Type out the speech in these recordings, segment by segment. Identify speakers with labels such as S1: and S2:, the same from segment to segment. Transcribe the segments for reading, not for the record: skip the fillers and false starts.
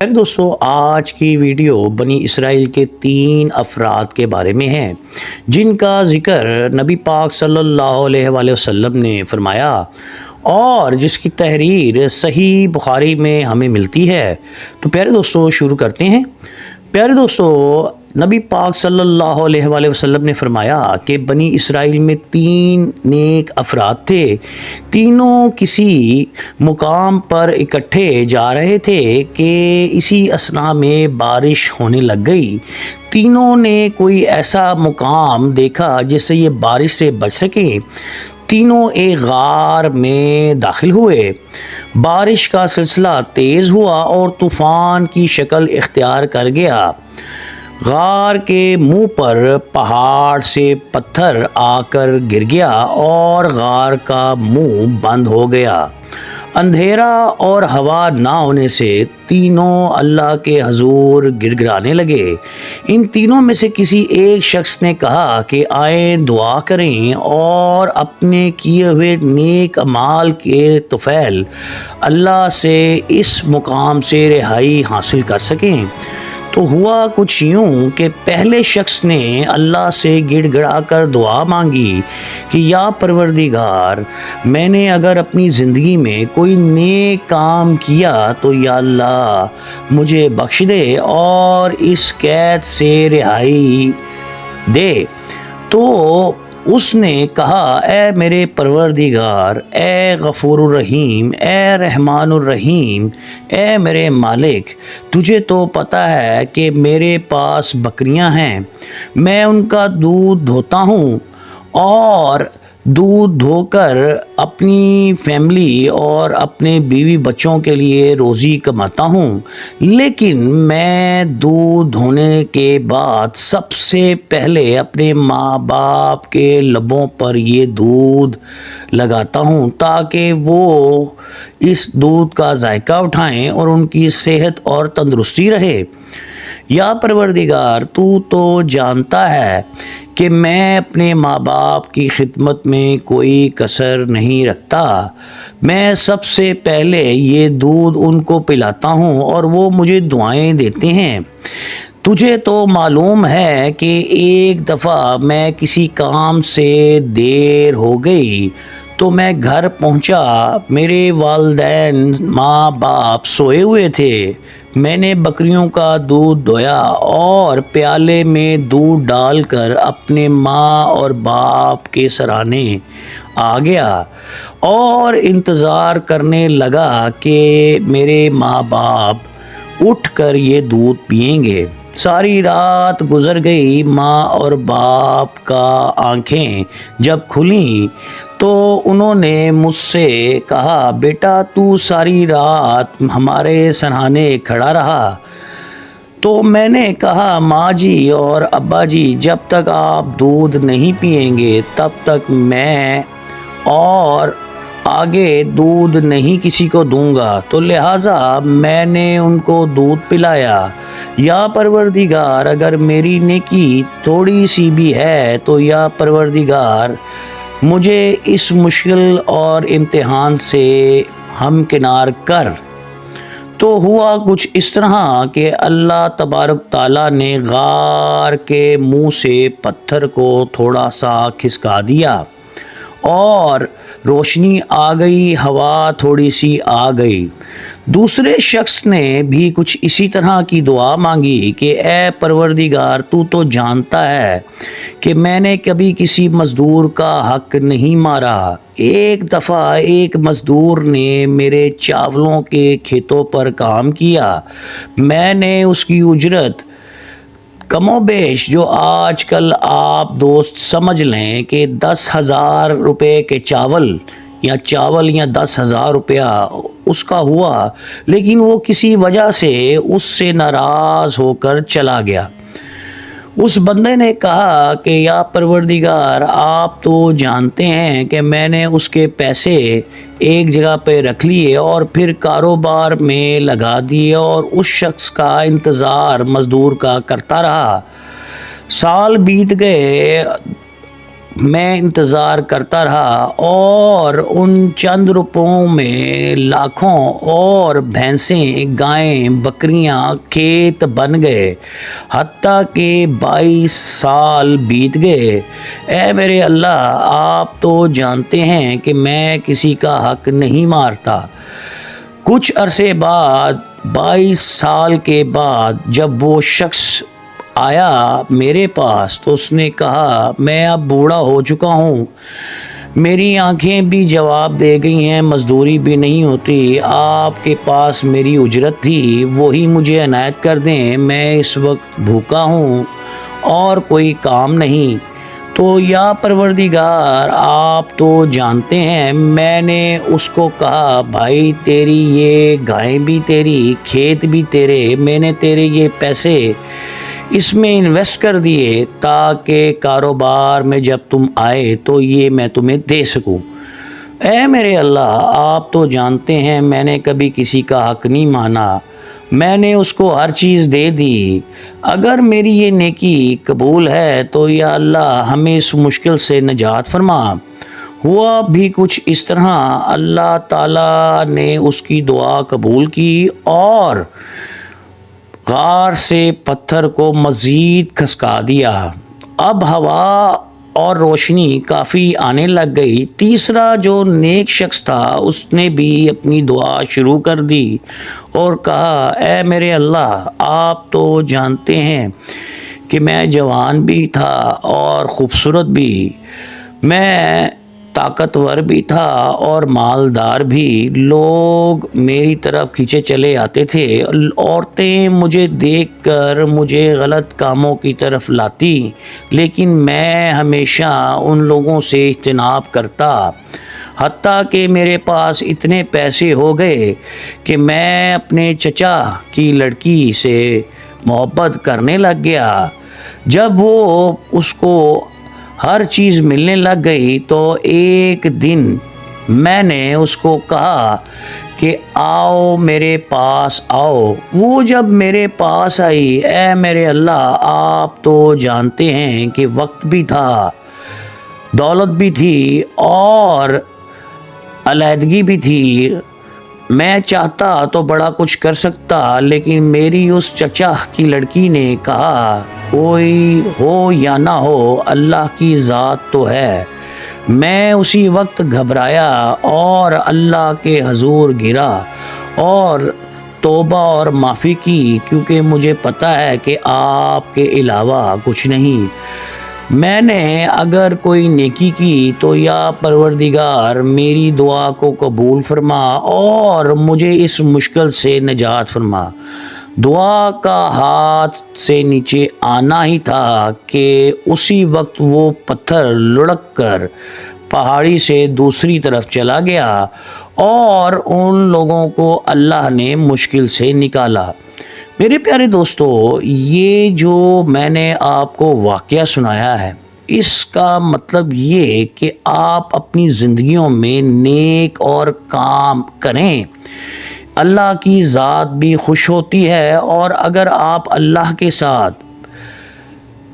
S1: دوستو، آج کی ویڈیو بنی اسرائیل کے 3 افراد کے بارے میں ہے جن کا ذکر نبی پاک صلی اللہ علیہ وآلہ وسلم نے فرمایا اور جس کی تحریر صحیح بخاری میں ہمیں ملتی ہے۔ تو پیارے دوستو شروع کرتے ہیں۔ پیارے دوستو، نبی پاک صلی اللہ علیہ وآلہ وسلم نے فرمایا کہ بنی اسرائیل میں 3 نیک افراد تھے۔ تینوں کسی مقام پر اکٹھے جا رہے تھے کہ اسی اثناء میں بارش ہونے لگ گئی۔ تینوں نے کوئی ایسا مقام دیکھا جس سے یہ بارش سے بچ سکیں۔ تینوں ایک غار میں داخل ہوئے۔ بارش کا سلسلہ تیز ہوا اور طوفان کی شکل اختیار کر گیا۔ غار کے منہ پر پہاڑ سے پتھر آ کر گر گیا اور غار کا منہ بند ہو گیا۔ اندھیرا اور ہوا نہ ہونے سے تینوں اللہ کے حضور گڑ گڑانے لگے۔ ان تینوں میں سے کسی ایک شخص نے کہا کہ آئیں دعا کریں اور اپنے کیے ہوئے نیک اعمال کے طفیل اللہ سے اس مقام سے رہائی حاصل کر سکیں۔ تو ہوا کچھ یوں کہ پہلے شخص نے اللہ سے گڑ گڑا کر دعا مانگی کہ یا پروردگار، میں نے اگر اپنی زندگی میں کوئی نیک کام کیا تو یا اللہ مجھے بخش دے اور اس قید سے رہائی دے۔ تو اس نے کہا، اے میرے پروردگار، اے غفور الرحیم، اے رحمان الرحیم، اے میرے مالک، تجھے تو پتہ ہے کہ میرے پاس بکریاں ہیں، میں ان کا دودھ دھوتا ہوں اور دودھ دھو کر اپنی فیملی اور اپنے بیوی بچوں کے لیے روزی کماتا ہوں، لیکن میں دودھ دھونے کے بعد سب سے پہلے اپنے ماں باپ کے لبوں پر یہ دودھ لگاتا ہوں تاکہ وہ اس دودھ کا ذائقہ اٹھائیں اور ان کی صحت اور تندرستی رہے۔ یا پروردگار، تو جانتا ہے کہ میں اپنے ماں باپ کی خدمت میں کوئی کسر نہیں رکھتا۔ میں سب سے پہلے یہ دودھ ان کو پلاتا ہوں اور وہ مجھے دعائیں دیتے ہیں۔ تجھے تو معلوم ہے کہ ایک دفعہ میں کسی کام سے دیر ہو گئی تو میں گھر پہنچا، میرے والدین ماں باپ سوئے ہوئے تھے۔ میں نے بکریوں کا دودھ دھویا اور پیالے میں دودھ ڈال کر اپنے ماں اور باپ کے سرانے آ گیا اور انتظار کرنے لگا کہ میرے ماں باپ اٹھ کر یہ دودھ پئیں گے۔ ساری رات گزر گئی، ماں اور باپ کا آنکھیں جب کھلیں تو انہوں نے مجھ سے کہا، بیٹا تو ساری رات ہمارے سرہانے کھڑا رہا۔ تو میں نے کہا، ماں جی اور ابا جی، جب تک آپ دودھ نہیں پئیں گے تب تک میں اور آگے دودھ نہیں کسی کو دوں گا، تو لہٰذا میں نے ان کو دودھ پلایا۔ یا پروردگار، اگر میری نیکی تھوڑی سی بھی ہے تو یا پروردگار مجھے اس مشکل اور امتحان سے ہمکنار کر۔ تو ہوا کچھ اس طرح کہ اللہ تبارک تعالیٰ نے غار کے منہ سے پتھر کو تھوڑا سا کھسکا دیا اور روشنی آ گئی، ہوا تھوڑی سی آ گئی۔ دوسرے شخص نے بھی کچھ اسی طرح کی دعا مانگی کہ اے پروردگار، تو جانتا ہے کہ میں نے کبھی کسی مزدور کا حق نہیں مارا۔ ایک دفعہ ایک مزدور نے میرے چاولوں کے کھیتوں پر کام کیا، میں نے اس کی اجرت کم و بیش جو آج کل آپ دوست سمجھ لیں کہ 10,000 روپے کے چاول یا 10,000 روپیہ اس کا ہوا، لیکن وہ کسی وجہ سے اس سے ناراض ہو کر چلا گیا۔ اس بندے نے کہا کہ یا پروردگار، آپ تو جانتے ہیں کہ میں نے اس کے پیسے ایک جگہ پہ رکھ لیے اور پھر کاروبار میں لگا دیے اور اس شخص کا انتظار مزدور کا کرتا رہا۔ سال بیت گئے، میں انتظار کرتا رہا اور ان چند روپوں میں لاکھوں اور بھینسیں، گائیں، بکریاں کھیت بن گئے، حتیٰ کہ 22 سال بیت گئے۔ اے میرے اللہ، آپ تو جانتے ہیں کہ میں کسی کا حق نہیں مارتا۔ کچھ عرصے بعد، 22 سال کے بعد، جب وہ شخص آیا میرے پاس تو اس نے کہا، میں اب بوڑھا ہو چکا ہوں، میری آنکھیں بھی جواب دے گئی ہیں، مزدوری بھی نہیں ہوتی، آپ کے پاس میری اجرت تھی وہی مجھے عنایت کر دیں، میں اس وقت بھوکا ہوں اور کوئی کام نہیں۔ تو یا پروردگار، آپ تو جانتے ہیں۔ میں نے اس کو کہا، بھائی تیری یہ گائیں بھی تیری، کھیت بھی تیرے، میں نے تیرے یہ پیسے اس میں انویسٹ کر دیے تاکہ کاروبار میں جب تم آئے تو یہ میں تمہیں دے سکوں۔ اے میرے اللہ، آپ تو جانتے ہیں میں نے کبھی کسی کا حق نہیں مانا، میں نے اس کو ہر چیز دے دی۔ اگر میری یہ نیکی قبول ہے تو یا اللہ ہمیں اس مشکل سے نجات فرما۔ ہوا بھی کچھ اس طرح، اللہ تعالیٰ نے اس کی دعا قبول کی اور غار سے پتھر کو مزید کھسکا دیا۔ اب ہوا اور روشنی کافی آنے لگ گئی۔ تیسرا جو نیک شخص تھا اس نے بھی اپنی دعا شروع کر دی اور کہا، اے میرے اللہ، آپ تو جانتے ہیں کہ میں جوان بھی تھا اور خوبصورت بھی، میں طاقتور بھی تھا اور مالدار بھی، لوگ میری طرف کھینچے چلے آتے تھے، عورتیں مجھے دیکھ کر مجھے غلط کاموں کی طرف لاتی، لیکن میں ہمیشہ ان لوگوں سے اجتناب کرتا، حتیٰ کہ میرے پاس اتنے پیسے ہو گئے کہ میں اپنے چچا کی لڑکی سے محبت کرنے لگ گیا۔ جب وہ اس کو ہر چیز ملنے لگ گئی تو ایک دن میں نے اس کو کہا کہ آؤ میرے پاس آؤ۔ وہ جب میرے پاس آئی، اے میرے اللہ، آپ تو جانتے ہیں کہ وقت بھی تھا، دولت بھی تھی اور علیحدگی بھی تھی، میں چاہتا تو بڑا کچھ کر سکتا، لیکن میری اس چچا کی لڑکی نے کہا، کوئی ہو یا نہ ہو اللہ کی ذات تو ہے۔ میں اسی وقت گھبرایا اور اللہ کے حضور گرا اور توبہ اور معافی کی، کیونکہ مجھے پتہ ہے کہ آپ کے علاوہ کچھ نہیں۔ میں نے اگر کوئی نیکی کی تو یا پروردگار میری دعا کو قبول فرما اور مجھے اس مشکل سے نجات فرما۔ دعا کا ہاتھ سے نیچے آنا ہی تھا کہ اسی وقت وہ پتھر لڑک کر پہاڑی سے دوسری طرف چلا گیا اور ان لوگوں کو اللہ نے مشکل سے نکالا۔ میرے پیارے دوستو، یہ جو میں نے آپ کو واقعہ سنایا ہے، اس کا مطلب یہ کہ آپ اپنی زندگیوں میں نیک اور کام کریں، اللہ کی ذات بھی خوش ہوتی ہے، اور اگر آپ اللہ کے ساتھ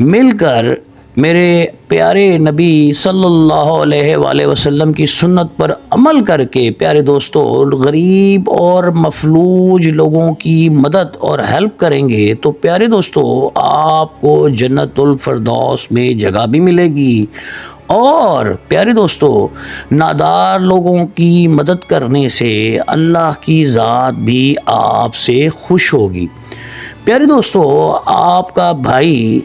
S1: مل کر میرے پیارے نبی صلی اللہ علیہ وآلہ وسلم کی سنت پر عمل کر کے پیارے دوستو غریب اور مفلوج لوگوں کی مدد اور ہیلپ کریں گے تو پیارے دوستو آپ کو جنت الفردوس میں جگہ بھی ملے گی، اور پیارے دوستو نادار لوگوں کی مدد کرنے سے اللہ کی ذات بھی آپ سے خوش ہوگی۔ پیارے دوستو، آپ کا بھائی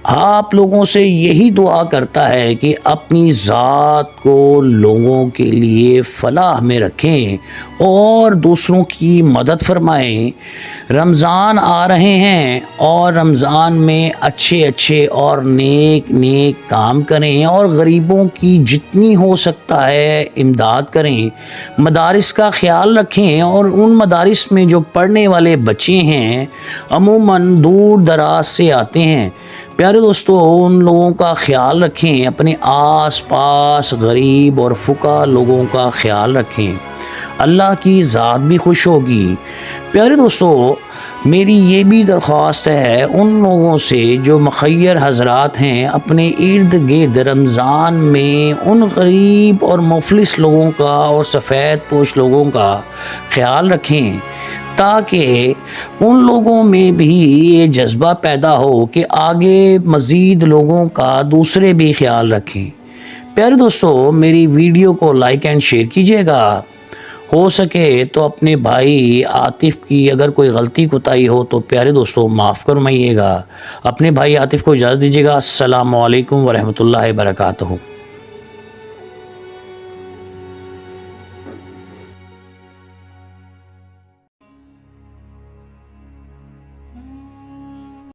S1: آپ لوگوں سے یہی دعا کرتا ہے کہ اپنی ذات کو لوگوں کے لیے فلاح میں رکھیں اور دوسروں کی مدد فرمائیں۔ رمضان آ رہے ہیں اور رمضان میں اچھے اچھے اور نیک نیک کام کریں اور غریبوں کی جتنی ہو سکتا ہے امداد کریں، مدارس کا خیال رکھیں، اور ان مدارس میں جو پڑھنے والے بچے ہیں عموماً دور دراز سے آتے ہیں، پیارے دوستو ان لوگوں کا خیال رکھیں، اپنے آس پاس غریب اور فقراء لوگوں کا خیال رکھیں۔ اللہ کی ذات بھی خوش ہوگی۔ پیارے دوستو، میری یہ بھی درخواست ہے ان لوگوں سے جو مخیر حضرات ہیں، اپنے ارد گرد رمضان میں ان غریب اور مفلس لوگوں کا اور سفید پوش لوگوں کا خیال رکھیں، تاکہ ان لوگوں میں بھی یہ جذبہ پیدا ہو کہ آگے مزید لوگوں کا دوسرے بھی خیال رکھیں۔ پیارے دوستو، میری ویڈیو کو لائک اینڈ شیئر کیجیے گا۔ ہو سکے تو اپنے بھائی عاطف کی اگر کوئی غلطی کوتاہی ہو تو پیارے دوستو معاف فرمائیے گا۔ اپنے بھائی عاطف کو اجازت دیجیے گا۔ السلام علیکم ورحمۃ اللہ وبرکاتہ۔